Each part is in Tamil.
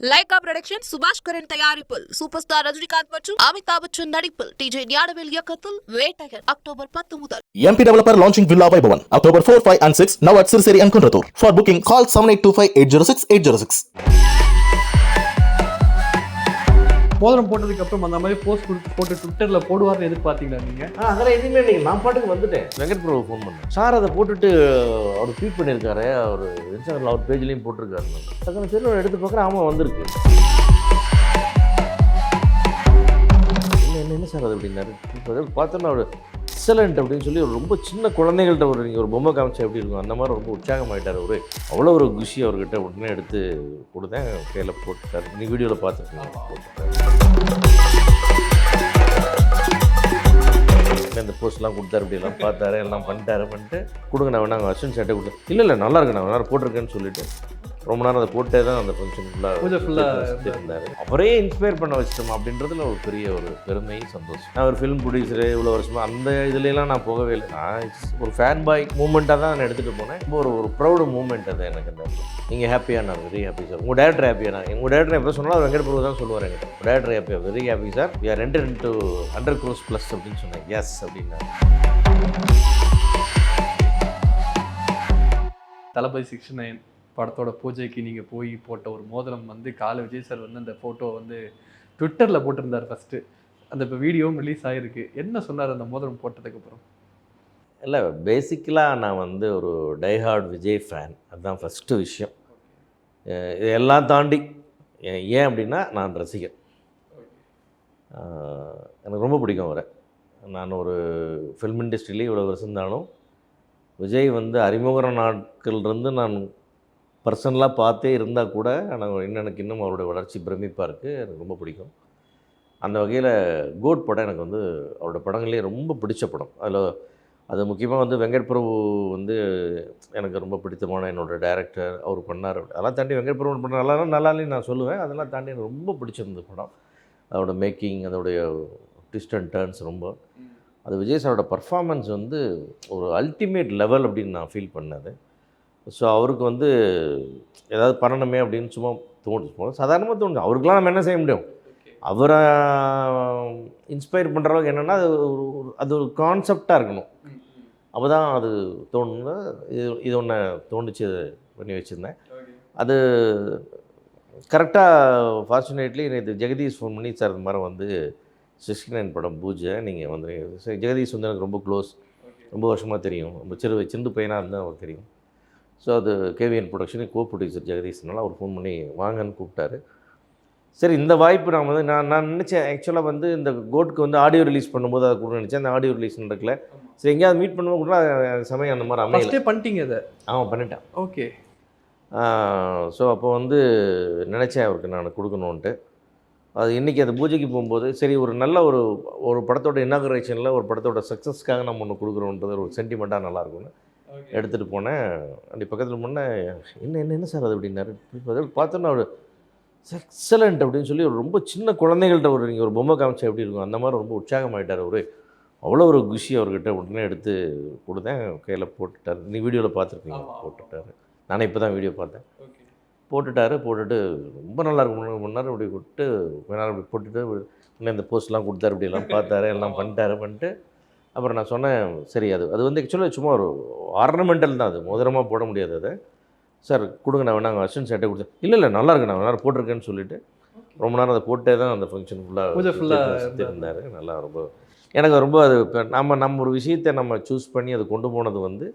லைகா புரொடக்ஷன் சுபாஷ் கரன் தயாரிப்பில் சூப்பர் ஸ்டார் ரஜினிகாந்த் மற்றும் அமிதாப் பச்சன் நடிப்பில் டிஜே ஞானவேல் இயக்கத்தில் வேட்டையன் அக்டோபர் 10 முதல். MP Developer launching Villa Vaibhavan October 4, 5 and 6 now at Sirseri and Kunratur. For booking call 7825 806 806. மோதிரம் போட்டதுக்கு அப்புறம் அந்த மாதிரி போஸ்ட் போட்டு ட்விட்டர்ல போடுவார்னு எதிர்பார்த்தீங்களா நீங்க? அதெல்லாம் எதுவுமே இல்லைங்க. நான் பாட்டுக்கு வந்துட்டேன். வெங்கட் பிரபு ஃபோன் பண்ணேன். சார் அதை போட்டுட்டு அவர் ட்வீட் பண்ணியிருக்காரு, அவர் இன்ஸ்டாகிராமில் அவர் பேஜ்லேயும் போட்டிருக்காரு. டக்குனு சரி எடுத்து பார்க்குறேன், ஆமாம் வந்திருக்கு. என்ன சார் அது அப்படின்னாரு. பார்த்தோன்னா அவர் எக்ஸலண்ட் அப்படின்னு சொல்லி ஒரு ரொம்ப சின்ன குழந்தைகள்கிட்ட நீங்கள் ஒரு பொம்மை காமிச்சா எப்படி இருக்கும் அந்த மாதிரி ரொம்ப உற்சாகமாயிட்டார். அவர் அவ்வளோ ஒரு குஷி அவர்கிட்ட உடனே எடுத்து கொடுத்தேன், கையில் போட்டுட்டார். நீ வீடியோவில் பார்த்துருக்கீங்க, போட்டுட்டார். இந்த போஸ்ட்லாம் கொடுத்தாரு, இப்படியெல்லாம் பார்த்தாரு, எல்லாம் பண்ணிட்டு கொடுங்க நான் வேணா அஸ்வின் சட்டை கொடுத்தேன். இல்லை நல்லா இருக்கு, நான் வேணா போட்டிருக்கேன்னு சொல்லிட்டு ரொம்ப நேரம் அதை போட்டே தான் அந்த ஃபங்க்ஷன் ஃபுல்லாக இருந்தார். அவரே இன்ஸ்பயர் பண்ண வச்சிட்டோம் அப்படின்றதுல ஒரு பெரிய ஒரு பெருமை, சந்தோஷம். நான் ஒரு ஃபிலிம் ப்ரொடியூசரு இவ்வளோ வருஷமாக அந்த இதுலாம் நான் போகவே இல்லை. நான் ஒரு ஃபேன் பாய் மூமெண்ட்டாக தான் நான் எடுத்துகிட்டு போனேன். ரொம்ப ஒரு ப்ரௌடு மூமெண்ட் அது எனக்கு. அந்த நீங்கள் ஹாப்பியாக, நான் வெரி ஹாப்பி சார். உங்கள் டேரக்டர் ஹாப்பியா? நான் உங்கள் டேரக்டர் எப்போ சொன்னாலும் வெங்கட் பிரபு தான் சொல்லுவார் என்கிட்ட. உங்கள் டேரக்டர் ஹாப்பியா? Very happy sir. We are enter into 100 crores plus அப்படின்னு சொன்னேன். எஸ் அப்படின்னா. தளபதி 69 படத்தோட பூஜைக்கு நீங்கள் போய் போட்ட ஒரு மோதிரம் வந்து விஜய் சார் வந்து அந்த ஃபோட்டோ வந்து ட்விட்டரில் போட்டிருந்தார் ஃபஸ்ட்டு. அந்த இப்போ வீடியோவும் ரிலீஸ் ஆகிருக்கு. என்ன சொன்னார் அந்த மோதிரம் போட்டதுக்கப்புறம்? இல்லை, பேசிக்கலாக நான் வந்து ஒரு டைஹார்ட் விஜய் ஃபேன். அதுதான் ஃபஸ்ட்டு விஷயம். இதெல்லாம் தாண்டி ஏன் அப்படின்னா நான் ரசிகர். எனக்கு ரொம்ப பிடிக்கும் அவரை. நான் ஒரு ஃபில்ம் இண்டஸ்ட்ரியிலே இவ்வளோ வருஷம் இருந்தாலும் விஜய் வந்து அறிமுக நாட்கள்லேருந்து நான் பர்சனலாக பார்த்தே இருந்தால் கூட எனக்கு இன்னும் அவருடைய வளர்ச்சி பிரமிப்பாக இருக்குது. எனக்கு ரொம்ப பிடிக்கும். அந்த வகையில் கோட் படம் எனக்கு வந்து அவரோட படங்களே ரொம்ப பிடிச்ச படம். அது முக்கியமாக வந்து வெங்கட் பிரபு வந்து எனக்கு ரொம்ப பிடித்தமான என்னோடய டைரக்டர். அவர் பண்ணார். அதெல்லாம் தாண்டி வெங்கட் பிரபு பண்ண நல்லாலே நான் சொல்லுவேன். அதெல்லாம் தாண்டி எனக்கு ரொம்ப பிடிச்சிருந்த படம். அதோட மேக்கிங், அதோடைய ட்விஸ்ட் அண்ட் டர்ன்ஸ் ரொம்ப. அது விஜய் சாரோட பர்ஃபார்மன்ஸ் வந்து ஒரு அல்டிமேட் லெவல் அப்படின்னு நான் ஃபீல் பண்ணது. ஸோ அவருக்கு வந்து ஏதாவது பண்ணணுமே அப்படின்னு சும்மா தோணுச்சு, சாதாரணமாக தோணுச்சு. அவருக்கெலாம் நம்ம என்ன செய்ய முடியும்? அவரை இன்ஸ்பயர் பண்ணுற அளவுக்கு என்னென்னா அது ஒரு கான்செப்டாக இருக்கணும். அப்போ தான் அது தோணுன்னா இது ஒன்று தோணுச்சு, பண்ணி வச்சுருந்தேன். அது கரெக்டாக ஃபார்ச்சுனேட்லி நேற்று ஜெகதீஷ் ஃபோன் பண்ணி, சார் இந்த மாதிரி வந்து 69 படம் பூஜை, நீங்கள் வந்து ஜெகதீஷ் வந்து எனக்கு ரொம்ப க்ளோஸ், ரொம்ப வருஷமாக தெரியும், ரொம்ப சின்ன பையனாக இருந்தால் அவருக்கு தெரியும். ஸோ அது கேவிஎன் ப்ரொடக்ஷனுக்கு கோ ப்ரொடியூசர் ஜெகதீஷ்னால அவர் ஃபோன் பண்ணி வாங்கன்னு கூப்பிட்டாரு. சரி, இந்த வாய்ப்பு நான் வந்து நான் நினச்சேன். ஆக்சுவலாக வந்து இந்த கோட்டுக்கு வந்து ஆடியோ ரிலீஸ் பண்ணும்போது அதை கூட நினச்சேன். அந்த ஆடியோ ரிலீஸ் நடக்கல. சரி, எங்கேயாவது மீட் பண்ணும்போது கூட சமயம் அந்த மாதிரி அமையல. பண்ணிட்டீங்க அதை? ஆமாம், பண்ணிட்டேன். ஓகே. ஸோ அப்போ வந்து நினச்சேன் அவருக்கு நான் கொடுக்கணுன்ட்டு. அது இன்றைக்கி அந்த பூஜைக்கு போகும்போது சரி, ஒரு நல்ல ஒரு படத்தோட இனாகரேஷனில் ஒரு படத்தோட சக்ஸஸ்க்காக நம்ம ஒன்று கொடுக்குறோன்றது ஒரு சென்டிமெண்ட்டாக நல்லாயிருக்கும்னு எடுத்துகிட்டு போனேன். அப்படி பக்கத்தில் போனேன். என்ன சார் அது அப்படின்னாரு. பார்த்தோன்னா அவர் எக்ஸலண்ட் அப்படின்னு சொல்லி ஒரு ரொம்ப சின்ன குழந்தைகள்கிட்ட நீங்கள் ஒரு பொம்மை காமிச்சா எப்படி இருக்கும் அந்த மாதிரி ரொம்ப உற்சாகமாயிட்டார். அவர் அவ்வளோ ஒரு குஷி அவர்கிட்ட உடனே எடுத்து கொடுத்தேன், கையில் போட்டுட்டார். நீ வீடியோவில் பார்த்துருக்கீங்க, போட்டுட்டார். நானே இப்போ தான் வீடியோ பார்த்தேன். போட்டுட்டு ரொம்ப நல்லாயிருக்கும் முன்னாடி அப்படி விட்டு வேணாலும் அப்படி போட்டுட்டு உடனே இந்த போஸ்ட்லாம் கொடுத்தாரு, இப்படியெல்லாம் பார்த்தாரு, எல்லாம் பண்ணிட்டு அப்புறம் நான் சொன்னேன், சரி அது வந்து ஆக்சுவலாக சும்மா ஒரு ஆர்னமெண்டல் தான், அது மோதிரமாக போட முடியாது. அதை சார் கொடுங்க, நான் வேணா அஸ்வின் சட்டை கொடுத்தேன். இல்லை நல்லா இருக்கு, நான் வேணா போட்டிருக்கேன்னு சொல்லிட்டு ரொம்ப நேரம் அதை போட்டே தான் அந்த ஃபங்க்ஷன் ஃபுல்லாக இருந்தார். நல்லா ரொம்ப எனக்கு ரொம்ப அது நம்ம ஒரு விஷயத்தை நம்ம சூஸ் பண்ணி அதை கொண்டு போனது வந்து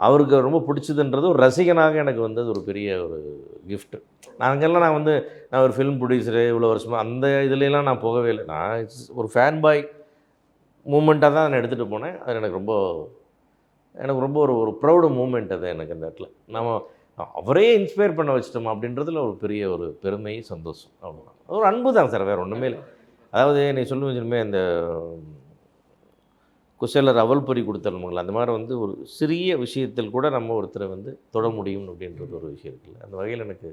அவருக்கு ரொம்ப பிடிச்சதுன்றது ஒரு ரசிகனாக எனக்கு வந்து அது ஒரு பெரிய ஒரு கிஃப்ட்டு. நான் ஒரு ஃபிலிம் ப்ரொடியூசரு இவ்வளோ வருஷமாக அந்த இதுலாம் நான் போகவே இல்லை. நான் ஒரு ஃபேன் பாய் மூமெண்ட்டாக தான் நான் எடுத்துகிட்டு போனேன். அது எனக்கு ரொம்ப ஒரு ப்ரௌடு மூமெண்ட் அது எனக்கு. அந்த இடத்துல நம்ம அவரே இன்ஸ்பயர் பண்ண வச்சிட்டோம் அப்படின்றதுல ஒரு பெரிய ஒரு பெருமை, சந்தோஷம். அவ்வளோதான். ஒரு அன்பு தான் சார், வேறு ஒன்றுமே இல்லை. அதாவது நீ சொல்லுவீங்க இந்த குசேலர் அவல் பொறி கொடுத்தவங்கள அந்த மாதிரி வந்து ஒரு சிறிய விஷயத்தில் கூட நம்ம ஒருத்தரை வந்து தொட முடியும் அப்படின்றது ஒரு விஷயம் இருக்குல்ல. அந்த வகையில் எனக்கு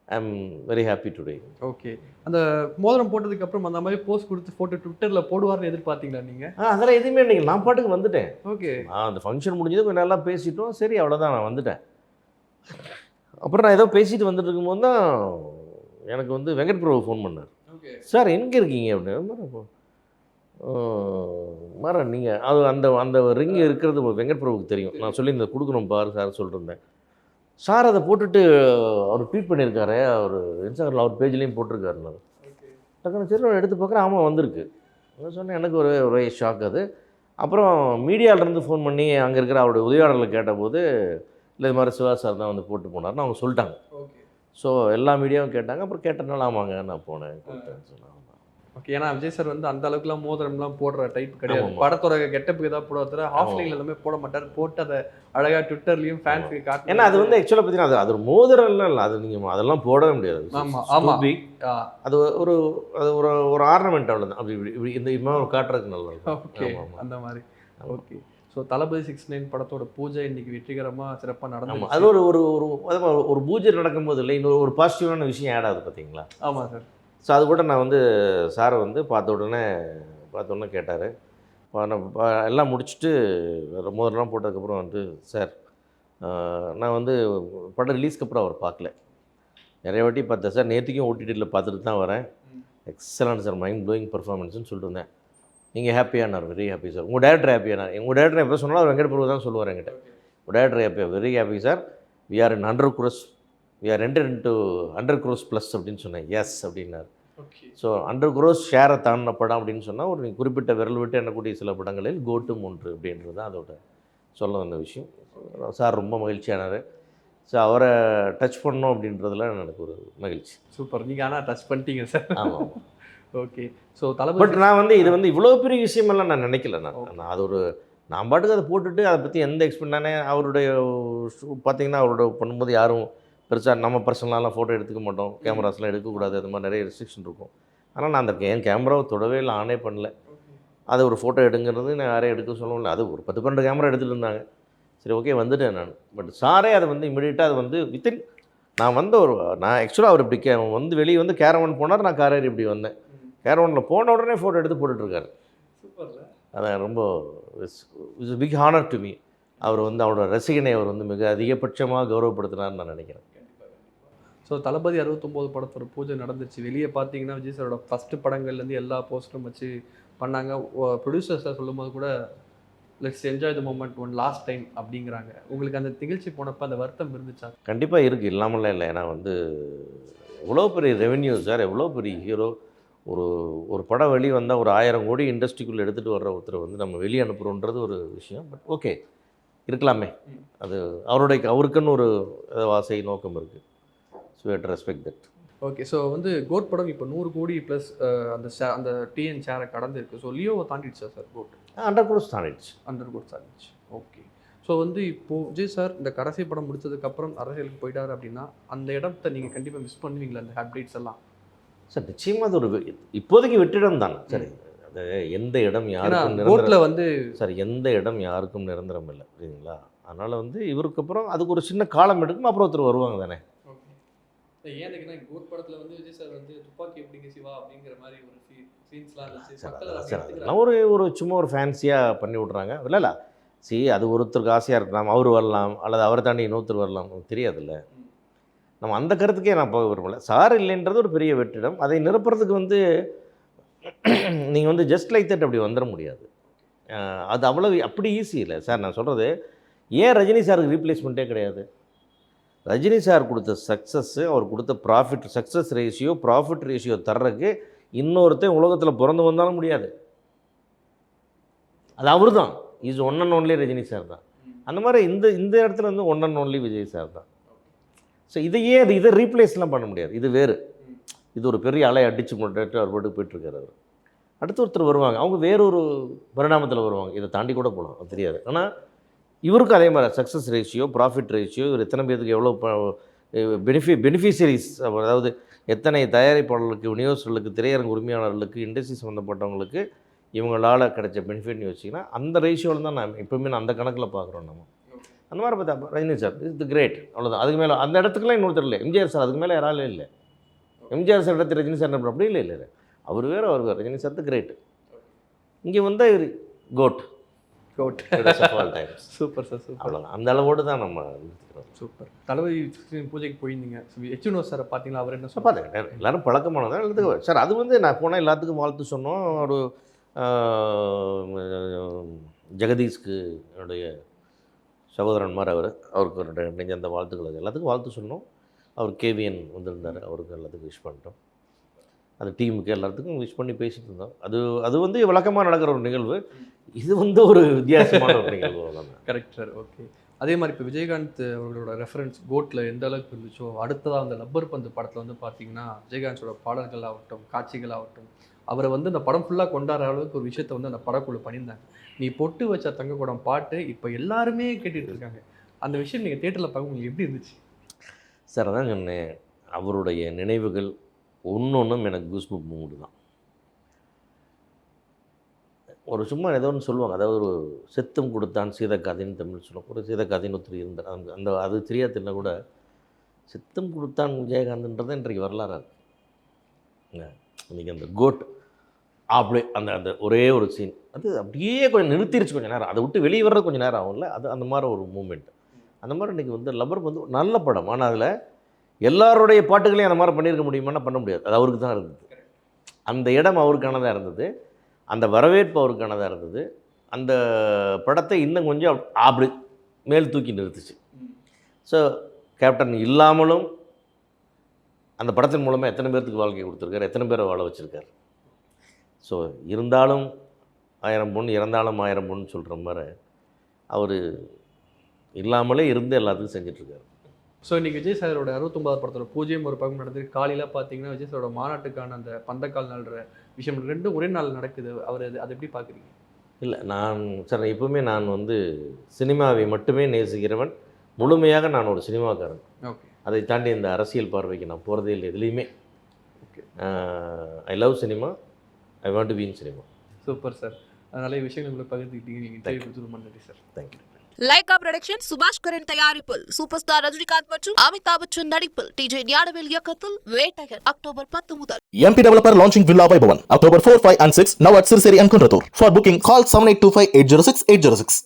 I am very happy today. Okay. அந்த மோதிரம் போட்டதுக்கப்புறம் அந்த மாதிரி போஸ்ட் கொடுத்து ஃபோட்டோ ட்விட்டரில் போடுவார்னு எதிர்பார்த்தீங்களா நீங்கள்? அதெல்லாம் எதுவுமே இல்லைங்க. நான் பாட்டுக்கு வந்துட்டேன். ஓகே. அந்த ஃபங்க்ஷன் முடிஞ்சது கொஞ்சம் நல்லா பேசிட்டோம். சரி, அவ்வளோதான், நான் வந்துட்டேன். அப்புறம் நான் ஏதோ பேசிட்டு வந்துட்டு இருக்கும்போது தான் எனக்கு வந்து வெங்கட் பிரபு ஃபோன் பண்ணார். ஓகே. சார் எங்கே இருக்கீங்க அப்படின்னு. மாற நீங்கள் அது அந்த அந்த ரிங் இருக்கிறது வெங்கட் பிரபுக்கு தெரியும். நான் சொல்லி இந்த கொடுக்கணும் பாரு சார் சொல்லியிருந்தேன். சார் அதை போட்டுட்டு அவர் ட்வீட் பண்ணியிருக்காரு, அவர் இன்ஸ்டாகிராமில் அவர் பேஜ்லேயும் போட்டிருக்காரு. நான் டக்குனு சரி எடுத்து பார்க்குறேன், ஆமாம் வந்திருக்கு. நான் சொன்னேன், எனக்கு ஒரே ஷாக் அது. அப்புறம் மீடியாவிலேருந்து ஃபோன் பண்ணி அங்கே இருக்கிற அவருடைய உதவியாளர்கள் கேட்டபோது, இல்லை இது மாதிரி சிவா சார் தான் வந்து போட்டு போனார்னு அவங்க சொல்லிட்டாங்க. ஓகே. ஸோ எல்லா மீடியாவும் கேட்டாங்க. அப்புறம் கேட்டனால ஆமாங்க நான் போனேன் சொன்னாங்க. ஓகே. ஏன்னா விஜய் சார் வந்து அந்த அளவுக்குலாம் மோதிரம்லாம் போடுற டைப் கிடையாது. ஆமாம். படத்தோட கெட்டப்புக்கு ஏதாவது போடுற ஆஃப்லைனில் எல்லாமே போட மாட்டார். போட்டு அதை அழகாக ட்விட்டர்லையும் ஃபேன்ஸுக்கு காட்டு. ஏன்னா அது வந்து ஆக்சுவலாக பார்த்தீங்கன்னா அது ஒரு மோதிரம்லாம் இல்லை, அது நீங்கள் அதெல்லாம் போடவே முடியாது. ஆமாம் ஆமாம். அது ஒரு அது ஒரு ஒரு ஆர்னமெண்ட் அவ்வளோதான். அப்படி இப்படி இப்படி இந்த இம்மாவை காட்டுறதுக்கு நல்லா இருக்கும். ஓகே. அந்த மாதிரி. ஓகே. ஸோ தளபதி 69 படத்தோட பூஜை இன்னைக்கு வெற்றிகரமாக சிறப்பாக நடந்து. அது ஒரு ஒரு ஒரு பூஜை நடக்கும்போது இல்லை இன்னொரு ஒரு பாசிட்டிவான விஷயம் ஆட் ஆகுது பார்த்தீங்களா? ஆமாம் சார். ஸோ அது கூட நான் வந்து சாரை வந்து பார்த்த உடனே கேட்டார். எல்லாம் முடிச்சுட்டு முதல்லாம் போட்டதுக்கப்புறம் வந்து சார் நான் வந்து படம் ரிலீஸ்க்கு அப்புறம் அவர் பார்க்கல, நிறைய வாட்டி பார்த்தேன் சார், நேற்றுக்கும் ஓடிடியில் பார்த்துட்டு தான் வரேன். எக்ஸலண்ட் சார், மைண்ட் ப்ளோயிங் பர்ஃபார்மன்ஸ்னு சொல்லிட்டு இருந்தேன். நீங்கள் ஹாப்பியானார், வெரி ஹாப்பி சார். உங்கள் டேரக்டர் ஹாப்பியானார். உங்கள் டேரக்டர் எப்போ சொன்னாலும் அவர் வெங்கட் பிரபு தான் சொல்லுவார் என்கிட்ட. உங்கள் டேரக்டர் ஹாப்பியா, very happy sir, we are in 100 crores, we are enter into 100 crores plus அப்படின்னு சொன்னேன். எஸ் அப்படின்னார். ஓகே. ஸோ 100 crores ஷேரை தாண்டின படம் அப்படின்னு சொன்னால் ஒரு குறிப்பிட்ட விரல் விட்டு எண்ணக்கூடிய சில படங்களில் கோட்டும் ஒன்று அப்படின்றது தான் அதோட சொல்ல வந்த விஷயம். சார் ரொம்ப மகிழ்ச்சியானார். ஸோ அவரை டச் பண்ணோம் அப்படின்றதுல எனக்கு ஒரு மகிழ்ச்சி. சூப்பர். நீங்கள் ஆனால் டச் பண்ணிட்டீங்க சார். ஆமாம். ஓகே. ஸோ தளபதி பட் நான் வந்து இது வந்து இவ்வளோ பெரிய விஷயமெல்லாம் நான் நினைக்கல. நான் அது ஒரு நான் பாட்டுக்கு அதை போட்டுட்டு அதை பற்றி எந்த எக்ஸ்பெக்ட் நானே அவருடைய பார்த்தீங்கன்னா அவரோட பண்ணும்போது யாரும் பெருசாக நம்ம பர்சனலாலாம் ஃபோட்டோ எடுத்துக்க மாட்டோம், கேமராஸ்லாம் எடுக்கக்கூடாது, அது மாதிரி நிறைய ரெஸ்ட்ரிக்ஷன் இருக்கும். ஆனால் நான் அந்த என் கேமராவை தொடவே இல்லை, ஆனே பண்ணல. அது ஒரு ஃபோட்டோ எடுங்கிறது நான் யாரையும் எடுக்க சொல்லல. அது ஒரு 10-12 கேமரா எடுத்துகிட்டு இருந்தாங்க. சரி ஓகே வந்துட்டேன் நான். பட் சாரே அதை வந்து இமீடியட்டாக அது வந்து வித்தின் நான் வந்து நான் ஆக்சுவலாக அவர் இப்படி வந்து வெளியே வந்து கேரவன் போனார், நான் காரேரி இப்படி வந்தேன். கேரவனில் போன உடனே ஃபோட்டோ எடுத்து போட்டுட்ருக்காரு. சூப்பர்ல. அதான் ரொம்ப it's big honour to me. அவர் வந்து அவரோட ரசிகனை அவர் வந்து மிக அதிகபட்சமாக கௌரவப்படுத்தினார்னு நான் நினைக்கிறேன். ஸோ தளபதி 69 படத்தோட பூஜை நடந்துச்சு. வெளியே பார்த்தீங்கன்னா விஜய் சாரோட ஃபஸ்ட்டு படங்கள்லேருந்து எல்லா போஸ்டரும் வச்சு பண்ணாங்க. ப்ரொடியூசர்ஸாக சொல்லும்போது கூட let's enjoy the moment one last time அப்படிங்கிறாங்க. உங்களுக்கு அந்த நிகழ்ச்சி போனப்போ அந்த வருத்தம் இருந்துச்சா? கண்டிப்பாக இருக்குது, இல்லாமலாம் இல்லை. ஏன்னா வந்து எவ்வளோ பெரிய ரெவென்யூ சார், எவ்வளோ பெரிய ஹீரோ. ஒரு படம் வெளியே வந்தால் ஒரு 1000 கோடி இண்டஸ்ட்ரிக்குள்ளே எடுத்துகிட்டு வர்ற ஒருத்தர் வந்து நம்ம வெளியே அனுப்புகிறோன்றது ஒரு விஷயம். பட் ஓகே இருக்கலாமே, அது அவருக்குன்னு ஒரு ஆசை நோக்கம் இருக்குது. So we have to respect that. Okay. So வந்து கோட் படம் இப்போ 100 கோடி ப்ளஸ் அந்த டிஎன் ஷேரை கடந்துருக்கு. ஸோ லியோவை தாண்டிடுச்சா சார் கோட்? 100 crores தாண்டிடுச்சு. 100 கோட் தாண்டிடுச்சு. ஓகே. ஸோ வந்து இப்போது விஜய் சார் இந்த கடைசி படம் முடிச்சதுக்கப்புறம் அரசியலுக்கு போயிட்டார் அப்படின்னா அந்த இடத்த நீங்கள் கண்டிப்பாக மிஸ் பண்ணுவீங்களா? அந்த அப்டேட்ஸ் எல்லாம் சார் நிச்சயமாக அது ஒரு இப்போதைக்கு வெற்றிடம் தானே. சரி, அது எந்த இடம் யாருக்கும் கோட்டில் வந்து சார் எந்த இடம் யாருக்கும் நிரந்தரம் இல்லை, புரியுதுங்களா? அதனால் வந்து இவருக்கு அப்புறம் அதுக்கு ஒரு சின்ன காலம் எடுக்கும், அப்புறம் ஒருத்தர் வருவாங்க தானே. ஏன்னா கோட் படத்தில் வந்து விஜய் சார் வந்து துப்பாக்கி எப்படிங்க சிவா அப்படிங்கிற மாதிரி ஒரு சீன்ஸ்லாம் இருந்துச்சு. சார் அதெல்லாம் ஒரு சும்மா ஒரு ஃபேன்சியாக பண்ணி விட்றாங்க. இல்லை அது ஒருத்தருக்கு ஆசையாக இருக்கலாம், அவர் வரலாம், அல்லது அவரை தாண்டி இன்னொருத்தர் வரலாம், தெரியாதுல்ல. நம்ம அந்த கருத்துக்கே நான் போக விரும்பல. சார் இல்லைன்றது ஒரு பெரிய வெற்றிடம். அதை நிரப்புறதுக்கு வந்து நீங்கள் வந்து ஜஸ்ட் லைக் தட் அப்படி வந்துட முடியாது. அது அப்படி ஈஸி இல்லை சார். நான் சொல்கிறது ஏன் ரஜினி சாருக்கு ரீப்ளேஸ்மெண்ட்டே கிடையாது. ரஜினி சார் கொடுத்த சக்ஸஸ்ஸு, அவர் கொடுத்த சக்ஸஸ் ரேஷியோ ப்ராஃபிட் ரேஷியோ தர்றதுக்கு இன்னொருத்தன் உலகத்தில் பிறந்து வந்தாலும் முடியாது. அது அவர் தான். Is one and only Rajini sir தான். அந்த மாதிரி இந்த இடத்துல வந்து one and only Vijay sir தான். ஸோ இதை ரீப்ளேஸ்லாம் பண்ண முடியாது. இது வேறு, இது ஒரு பெரிய அலை அடித்து கொண்டுட்டு அவர் பாட்டுக்கு போயிட்டுருக்காரு. அவர் அடுத்து ஒருத்தர் வருவாங்க, அவங்க வேறொரு பரிணாமத்தில் வருவாங்க. இதை தாண்டி கூட போகலாம், அது தெரியாது. ஆனால் இவருக்கும் அதே மாதிரி சக்ஸஸ் ரேஷியோ ப்ராஃபிட் ரேஷியோ, இவர் எத்தனை பேருக்கு எவ்வளோ பெனிஃபிஷரிஸ், அதாவது எத்தனை தயாரிப்பாளர்களுக்கு, விநியோகர்களுக்கு, திரையரங்கு உரிமையாளர்களுக்கு, இண்டஸ்ட்ரி சம்மந்தப்பட்டவங்களுக்கு இவங்களால் கிடைச்ச பெனிஃபிட்னு வச்சிங்கன்னா அந்த ரேஷியோவில் தான் நான் எப்போவுமே அந்த கணக்கில் பார்க்குறோம். நம்ம அந்த மாதிரி பார்த்தா ரஜினி சார் இஸ் கிரேட், அவ்வளோதான். அதுக்கு மேலே அந்த இடத்துக்குலாம் இன்னொருத்தர் இல்லை. எம்ஜிஆர் சார் அதுக்கு மேலே யாராலும் இல்லை. எம்ஜிஆர் சார் இடத்துல ரஜினி சார் அப்படி இல்லை அவர் வேறு ரஜினி சார் கிரேட். இங்கே வந்தால் இவர் GOAT. GOAT greatest of all times. Super sir super அவ்வளோதான், அந்த அளவோடு தான் நம்ம நிறுத்திக்கிறோம். சூப்பர். தளபதி பூஜைக்கு போயிருந்தீங்க. எச்என்ஓ சாரை பார்த்தீங்களா? அவர் என்ன ஸோ சொன்னார்? பார்த்துக்கிட்டேன், எல்லாரும் பழக்கமானதான் எல்லாத்துக்கும் சார். அது வந்து நான் போனால் எல்லாத்துக்கும் வாழ்த்து சொன்னோம். ஒரு ஜெகதீஷ்க்கு என்னுடைய சகோதரன்மார் அவருக்கு ஒரு நெஞ்சந்த வாழ்த்துக்கள் எல்லாத்துக்கும் வாழ்த்து சொன்னோம். அவர் கேவிஎன் வந்திருந்தார், அவருக்கு எல்லாத்துக்கும் விஷ் பண்ணிட்டோம். அந்த டீமுக்கு எல்லாத்துக்கும் விஷ் பண்ணி பேசிட்டு இருந்தோம். அது வந்து வழக்கமாக நடக்கிற ஒரு நிகழ்வு. இது வந்து ஒரு வித்தியாசமான ஒரு நிகழ்வு தான். Correct sir. ஓகே. அதே மாதிரி இப்போ விஜயகாந்த் அவர்களோட ரெஃபரன்ஸ் கோட்டில் எந்த அளவுக்கு இருந்துச்சோ, அடுத்ததாக அந்த லப்பர் பந்து படத்தில் வந்து பார்த்தீங்கன்னா விஜயகாந்தோட பாடல்கள் ஆகட்டும், காட்சிகள் ஆகட்டும், அவரை வந்து அந்த படம் ஃபுல்லாக கொண்டாடுற அளவுக்கு ஒரு விஷயத்தை வந்து அந்த படக்குழு பண்ணியிருந்தாங்க. நீ பொட்டு வச்ச தங்கக்கூடம் பாட்டு இப்போ எல்லாருமே கேட்டுட்டு இருக்காங்க. அந்த விஷயம் நீங்கள் தேட்டரில் பார்க்க உங்களுக்கு எப்படி இருந்துச்சு? சார் அதான் சொன்னேன், அவருடைய நினைவுகள் ஒன்றொன்றும் எனக்கு கூஸ்பம்ப் மூடு தான். ஒரு சும்மா ஏதோ ஒன்று சொல்லுவாங்க, அதாவது ஒரு செத்தும் கொடுத்தான் சீதக்காதின்னு தமிழ் சொல்லுவாங்க. ஒரு சீதக்காதின்னு ஒருத்தர் இருந்தார். அந்த அது தெரியாதுன்னா கூட செத்தும் கொடுத்தான் விஜயகாந்த்ன்றது இன்றைக்கு வரலாறு இருக்குங்க. இன்றைக்கி அந்த கோட் அப்படியே அந்த ஒரே ஒரு சீன் அது அப்படியே கொஞ்சம் நிறுத்திருச்சு கொஞ்சம் நேரம். அதை விட்டு வெளியே வர்றது கொஞ்சம் நேரம் ஆகும்ல, அது அந்த மாதிரி ஒரு மூமெண்ட். அந்த மாதிரி இன்றைக்கி வந்து லப்பர் வந்து ஒரு நல்ல படம். ஆனால் அதில் எல்லாருடைய பாட்டுகளையும் அந்த மாதிரி பண்ணியிருக்க முடியுமானா பண்ண முடியாது. அது அவருக்கு தான் இருந்தது. அந்த இடம் அவருக்கானதாக இருந்தது, அந்த வரவேற்பு அவருக்கானதாக இருந்தது. அந்த படத்தை இன்னும் கொஞ்சம் அப்படி மேல் தூக்கி நிறுத்துச்சு. ஸோ கேப்டன் இல்லாமலும் அந்த படத்தின் மூலமாக எத்தனை பேர்த்துக்கு வாழ்க்கை கொடுத்துருக்காரு, எத்தனை பேரை வாழ வச்சுருக்காரு. ஸோ இருந்தாலும் 1000 பொண்ணு, இறந்தாலும் 1000 பொண்ணு சொல்கிற மாதிரி அவர் இல்லாமலே இருந்து எல்லாத்துக்கும் செஞ்சிட்ருக்காரு. ஸோ இன்றைக்கி விஜய் சாரோட 69வது படத்தோட பூஜையும் ஒரு பக்கம் நடந்தது. காலையில் பார்த்தீங்கன்னா விஜய் சாரோட மாநாட்டுக்கான அந்த பந்தக்கால் நடுற விஷயம் ரெண்டும் ஒரே நாள் நடக்குது. அவர் அதை எப்படி பார்க்குறீங்க? இல்லை, சார் எப்பவுமே நான் வந்து சினிமாவை மட்டுமே நேசிக்கிறவன், முழுமையாக நான் ஒரு சினிமாக்காரன். ஓகே. அதை தாண்டி இந்த அரசியல் பார்வைக்கு நான் போகிறதே இல்லை எதுலேயுமே. Okay. I love cinema, I want to be in cinema. Super sir. நிறைய விஷயங்கள் உங்களுக்கு பகிர்ந்துக்கிட்டீங்க. நீங்கள் இன்டர்வியூ கொடுத்து ரொம்ப நன்றி சார். தேங்க்யூ. லைகா புரொடக்ஷன் சுபாஷ் கரன் தயாரிப்பில் சூப்பர் ஸ்டார் ரஜினிகாந்த் மற்றும் அமிதாப் பச்சன் நடிப்பில் டிஜே ஞானவேல் இயக்கத்தில் வேட்டையன் அக்டோபர் 10 முதல். MP Developer launching Villa Vaibhavan October 4, 5 and 6 now at Sirseri and Kunratur. For booking call 7825 806 806.